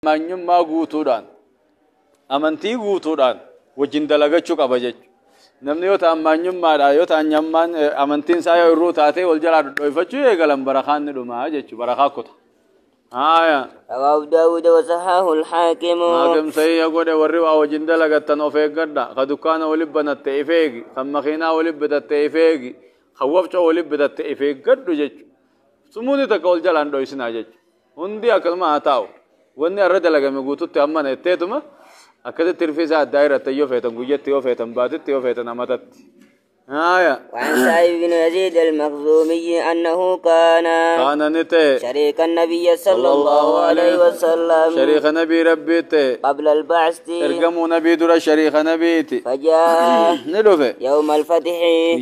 manyummaa guutuudhaan amantii guutuudhaan wajjin dalagachuu qaba jechuudha. Namni yoo ta'an manyummaadha yoo ta'an nyammaan amantiin isaa yoo irruu taatee wal jalaa dhodhoofachuu eegalan barakaan ni dhumaa jechuudha. Barakaa kuta. رواه داود وصححه الحاكم. حاكم صحيح يقول وروا وجن دلغتن اوفيغدا قدكان ولبنا تيفيغي خمخينا ولبدا تيفيغي خوفچ ولبدا تيفيغد جچ سموني تقول جلان دويسنا جچ هندي اكل ما اتاو وني ارد لغم غوتو امنه تيتما اكد ترفيزا دايره تيو فيتن غيت يو فيتن باتت يو فيتن امتت وعن سعيد بن يزيد المخزومي أنه كان شريك النبي صلى الله عليه وسلم شريك نبي ربيته قبل البعث ارقموا نبي در شريك نبيتي فجاء ندفه يوم الفتح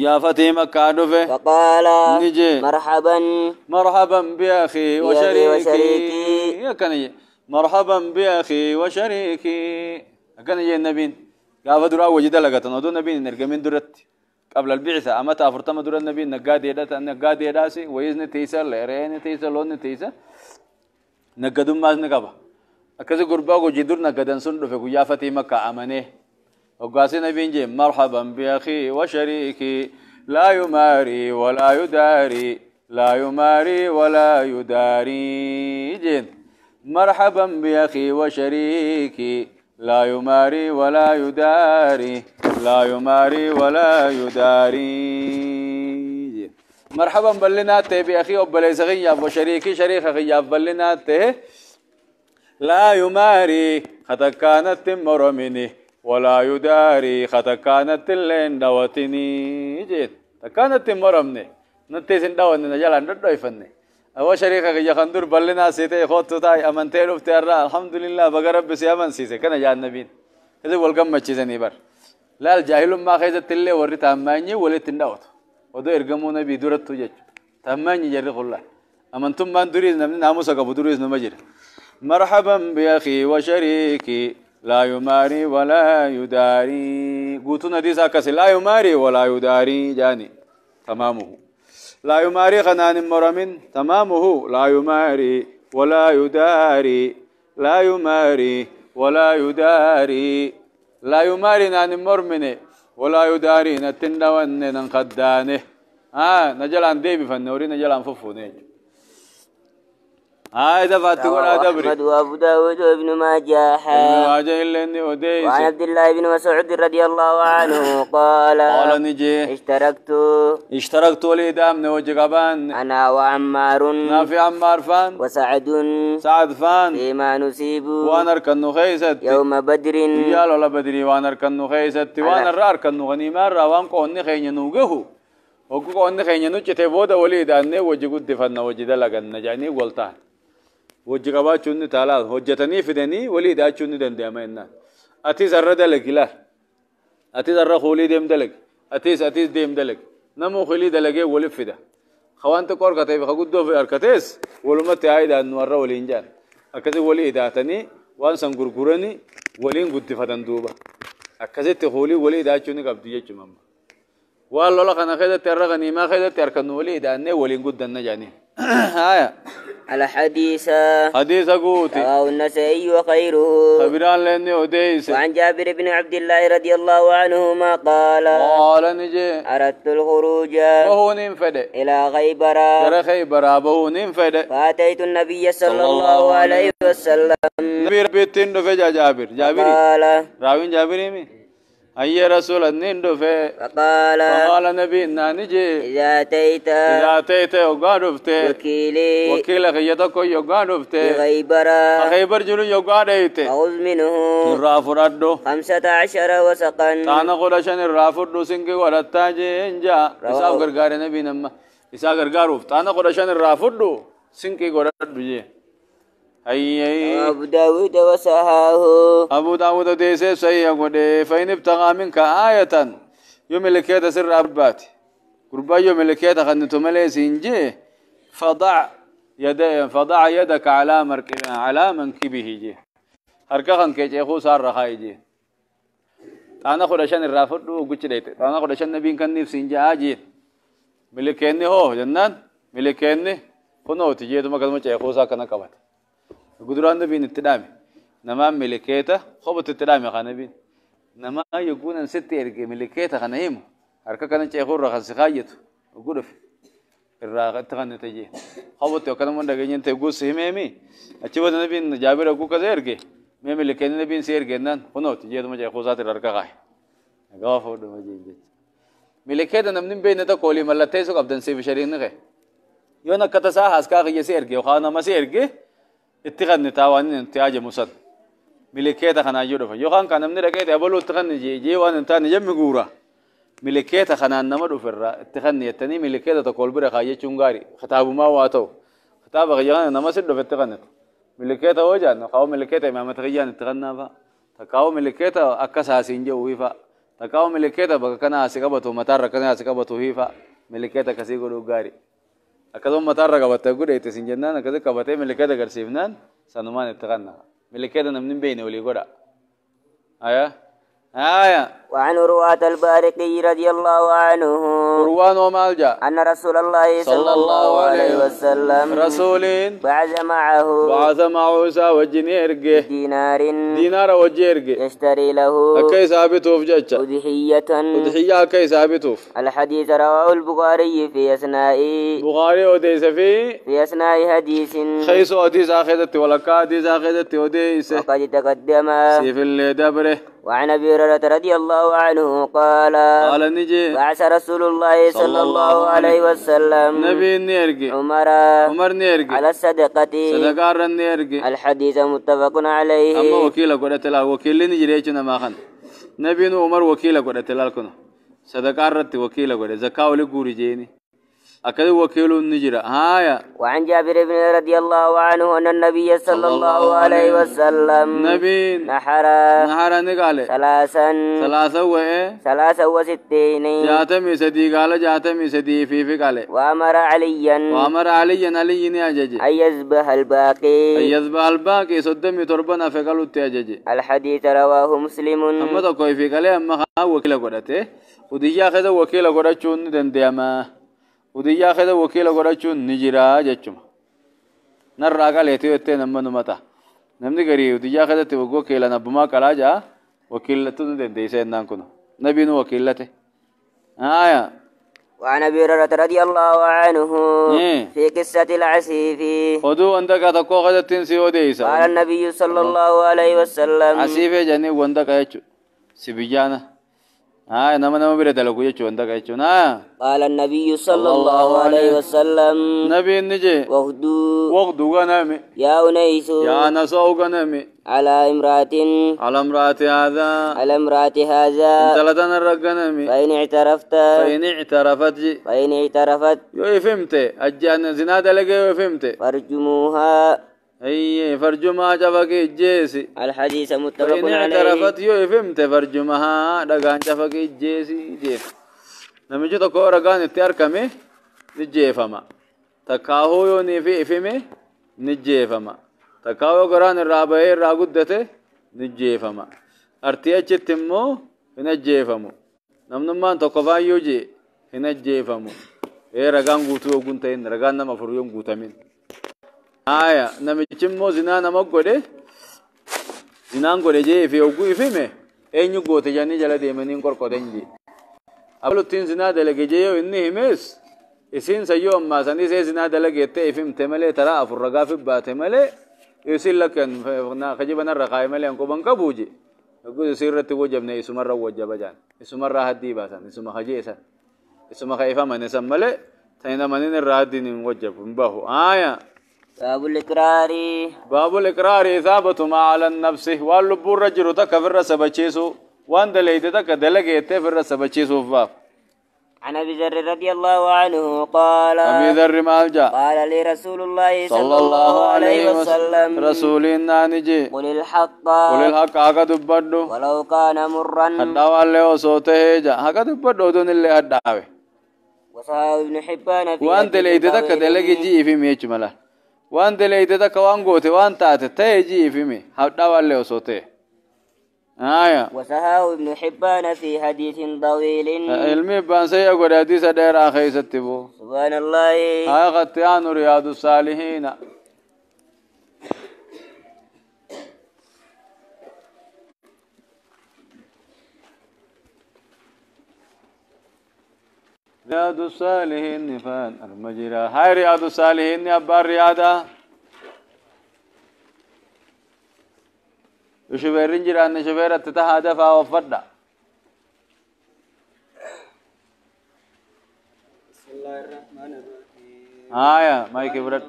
يا فتح مكة دفه فقال نجي مرحبا بأخي وشريكي يا كني مرحبا بأخي وشريكي كني النبي قال درا وجد لقطن ودو نبي نرقمين درت قبل البعثة أما تافرتما دور النبي نقاد يداسي ويزن تيسا ليرين تيسا لون تيسا نقدم ماز نقابا أكذا قربا وجدور نقدن سنو في قيافة مكة أمنه وقاسي نبي نجي مرحبا بأخي وشريكي لا يماري ولا يداري لا يماري ولا يداري جين مرحبا بأخي وشريكي لا يماري ولا يداري لا يماري ولا يداري مرحبا بلناته بأخي وبليس غياب وشريكي شريك غياب بلناته لا يماري خطا كانت مرمني ولا يداري خطا كانت اللين دوتني جيت كانت مرمني نتيسن دوتني نجال عند دويفني أو شريك غيا خندور بلنا سيته خوتو تاي أمانتين وفترة الحمد لله بقرب بس يامن سيسه كنا جان نبين هذا والكم ما تشيزني بار لا الجاهل ما خيزة تلي وري تامني ولا تنداوت وده إرجمونا بيدورت توجج تامني جري خلا أمانتم ما دوريز نمني ناموسا كبودوريز نمجر مرحبا بأخي وشريكي لا يماري ولا يداري قوتنا دي ساكس لا يماري ولا يداري جاني تمامه لا يماري خنان مرمن تمامه لا يماري ولا يداري لا يماري ولا يداري لا يماري نان مرمن ولا يداري نتندوان ننقدانه نجلان ديبي فنوري نجلان ففوني هذا فاتقول هذا بري أحمد وأبو داود وابن ماجه وعن عبد الله بن مسعود رضي الله عنه قال نجي اشتركت ولي دام نوجقبان أنا وعمار نافي عمار فان سعد فان فيما نصيب وانا اركن خيست يوم بدر يا لولا بدري وانا اركن خيست وانا اركن غنيمار روان قوني خيني نوغه وقوني خيني نوجته بودا ولي دان وجقد فن وجد لغن نجاني قلتان وجقبا چوني تعالى حجتني فدني ولي دا چوني دندما ان اتي زرد لكلا اتي زر خولي ديم دلك اتي ديم دلك نمو خولي دلگه ولي فدا خوانت قور كتي بخدو في اركتس ولمت عيد انور ولينجان اكذا ولي داتني وان سنغرغرني ولين قد فدن دوبا اكذا تخولي ولي دا چوني قبدي يچمم والله خنا خذ ترغني ما خذ تركن ولي دا نه ولين قد نجاني الحديث قوتي رواه النسائي وخيره خبران لأني أديس وعن جابر بن عبد الله رضي الله عنهما قال نجي أردت الخروج وهو ننفد إلى خيبر وهو ننفد فأتيت النبي صلى الله عليه وسلم نبي ربيتين دفع جابر قال راوين جابري مي أي رسول النندو في فقال نبي نانجي إذا أتيت يقارفت وكيل خيطك يقارفت خيبر جلو يقارفت أخذ منه الرافردو 15 وسقا تانا قرشان الرافردو سنكي ورطاجي انجا إساق غرغار نبي نما إساق غرغاروف تانا قرشان الرافردو سنكي ورطاجي جي أبو داود وصححه أبو داود ديسي صحيح قد فإن ابتغى منك آية يوم لكيت سر أبات قربا يوم لكيت خنتو مليس إنجي فضع يدك على منكبه جي هركا خن كيجي خو صار رخاي جي أنا خدشان الرافض وقلت ليت أنا خدشان نبين كان نفسي إنجي آجي ملكيني هو جنان ملكيني خنو تجي تما كلمة خو صار كنا كبات قدران نبين التدامي نما ملكيته خبط التلام يا خنبين نما يكون ان ست ارجع ملكيته خنهيم هركا كان يخور رخص خايت وقول في الراغ تغني تجي خبط وكلام من دغين تقول سيميمي اتشوت نبي جابر اكو كذا ارجع مي ملكين نبي سيرجع نان هنو تجي ما جاي خوزات الركا غاي غافو دم جي ملكيته نمن بين تقولي ملتي سو ابدن سي بشرين نغه يونا كتسا حسكا غي سيرجع وخانا ما سيرجع اتخذني تاوان انتاج مسد ملكيته خنا يودف يوخان كان من ركيت ابلو تخني جي وان انت نجم غورا ملكيته خنا نمدو فرا اتخذني التني ملكيته تقول بره خايه چونغاري خطاب ما واتو خطاب غيان نمسد دو فتخنت ملكيته وجان قاو ملكيته ما متغيان اتخذنا با تقاو ملكيته اكساسين جو ويفا تقاو ملكيته بكنا سيغبتو متار كنا سيغبتو هيفا ملكيته كسيغو غاري أكذب متار رقبته يقول يتسنجنان أكذب كبته ملكته قرسيفنان سنمان اتقنا ملكته نمن بينه ولي قرأ آية وعن رواة البارقي رضي الله عنه روان ومالجا أن رسول الله صلى الله عليه وسلم رسولين بعث معه وجنيرجه دينار وجيرجه يشتري له أكيس أبيتوف جتة أضحية أكيس أبيتوف الحديث رواه البخاري في أثناء بخاري وديس في أثناء حديث خيس وديس أخذت ولا كاديس أخذت وديس وقد تقدم سيف اللي دبره وعن أبي هريرة رضي الله عنه قال نجي بعث رسول الله صلى الله عليه وسلم نبي نيرجي عمر نيرجي على صدقار نيرجي الحديث متفق عليه أما وكيل قرأت لا وكيل نجريجنا ما خن نبي عمر وكيل قرأت لا كنا صدقار وكيل قرأت زكاة ولي جيني أكد وكيل نجرا هايا وعن جابر بن رضي الله عنه أن النبي صلى الله عليه وسلم نبي نحر نقال ثلاثة وستين جاتمي سدي قال جاتمي سدي في قال وأمر عليا علي نياجج أن يذبح الباقي صدمي تربنا في قالوا تياجج الحديث رواه مسلم أما تقوي في قال أما وكيل قرأته ودي أخذ وكيل قرأتشون دنديما ودي أخذ وكيل قرأتشون نجرا جتشم نرى قال يتوتين أما نمتا نمني قري ودي أخذ وكيل نبما كلاجا وكيلته دنديسين نانكنا نبي وكيلته آية وعن أبي هريرة رضي الله عنه في قصة العسيف خذوا عندك تقو غدتين سيوديسا قال النبي صلى الله عليه وسلم عسيف جاني وندك يچو سبيجانا نما بيرد لكو يچو عندك يچو قال النبي صلى الله عليه وسلم نبي نجي وغدو غنامي يا أنيس يا نسو غنامي على امرأة هذا ثلاثة الرجنامي فإن اعترفت يو فهمت أجان زناد لقى يو فهمت فرجموها فرجمها جفك الجيسي الحديث متفق عليه فإن اعترفت يو فهمت فرجمها دقان جفك الجيسي جيف نمجي تقو رقان اتيار كمي نجيفما تكاهو يو نيفي افمي نجيفما تكاو قران الرابعي الراقودته نجيفما ارتياج تمو نجيفمو نمنمان تقفا يوجي نجيفمو رقان قوتو قنتين رقان نما فريوم قوتمين نمجمو زنانا مقوده زنان قوده جي في اوقو افمي اينيو قوته جاني جلا ديمنين قرقو دنجي أبلو تين زنا دلقي جيو إني همس إسين سيو أما سني سي زنا دلقي تيفم تملي ترى أفرقا في باتملي يسير لك أن خجبنا الرقاي ملي أنكو بنكبوجي يقول يسير رتبو جبنا يسو مرة وجب جان يسو مرة هدي باسان يسو مخجيسان يسو مخيفا من يسم ملي تينا منين الرادين وجب مباهو باب الإقرار إثابة ما على النفس واللبور رجل تكفر سبچيسو وان دليت تك دلقيت فر سبچيسو فاف عن أبي ذر رضي الله عنه قال أبي ذر مالجا قال لي رسول الله صلى الله عليه وسلم رسولنا نجي قل الحق هكا دبدو ولو كان مرا حداو اللي صوته جا هكا دبدو دون اللي حداوي وصحاب ابن حبان في وان دليت تك دلقي جي في ميچ ملا وان دليت تك وان غوتي وان تات تيجي في مي حداو اللي صوته وسهاه ابن حبان في حديث طويل علمي بان سيقول حديث دير آخي ستبو سبحان الله قطيان رياض الصالحين رياض الصالحين نفان المجرى هاي رياض الصالحين أبا الرياضة وشبير رنجر أن شبير تتهدف وفرد بسم الله الرحمن الرحيم ما يكبرت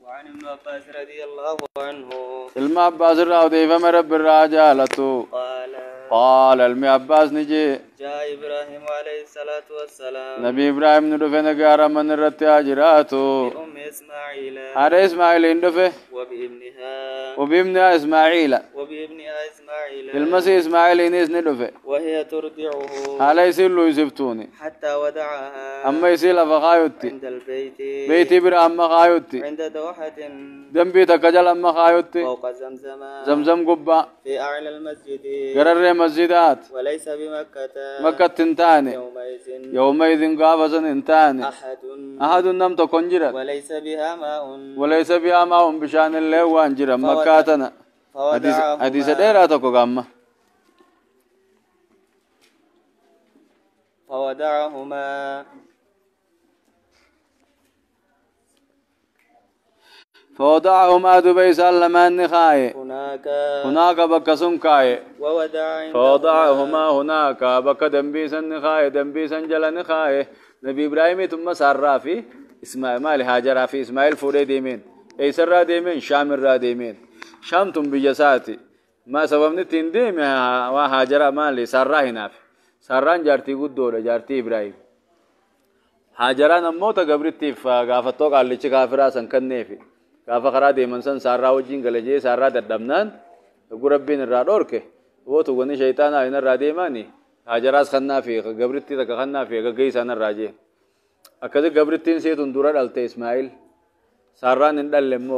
وعن ابن عباس رضي الله عنه الماء عباس الراودي فما رب الرجالة قال الماء عباس نجي جاء إبراهيم عليه الصلاة والسلام نبي إبراهيم ندفع نجار من الرتاجراته بأم إسماعيل هذا إسماعيل ندفع وبابنها إسماعيل المسيح إسماعيل إنيس ندفع وهي ترضعه على يصير له يسبتوني حتى ودعها أما يصير لفقايوتي عند البيت بيتي برا أما قايوتي عند دوحة دنبي تكجل أما قايوتي فوق زمزم زمزم قبة في أعلى المسجد قرر مسجدات وليس بمكة مكة تنتاني يومئذ قافزا انتاني أحد نم تكنجرا وليس بها ماء بشان الله وانجرا مكاتنا حديث ديراتكو قامة فوضعهما دبي سلمان نخاي هناك بكسون كاي فوضعهما هناك بك دنبيسا نخاي دنبيسا جل نخاي نبي إبراهيم ثم سارا في إسماعيل مال هاجر في إسماعيل فوري ديمين أي سرا ديمين شام الرا ديمين شام تم بجساتي ما سببني تنديم وهاجر مال سارا هنا في سارا جارتي قدورة جارتي إبراهيم هاجران أموتا قبرتي فقافتو قال لي كافرا سنكني في كافا خرا ديمن سن سارا وجين غلجي سارا ددمنان غربين الرادورك وتو غني شيطان اين الراديماني هاجراس خنا في قبرتي تك خنا في غي سن الراجي اكد قبرتين سيتون دورا دلت اسماعيل سارا نندلمو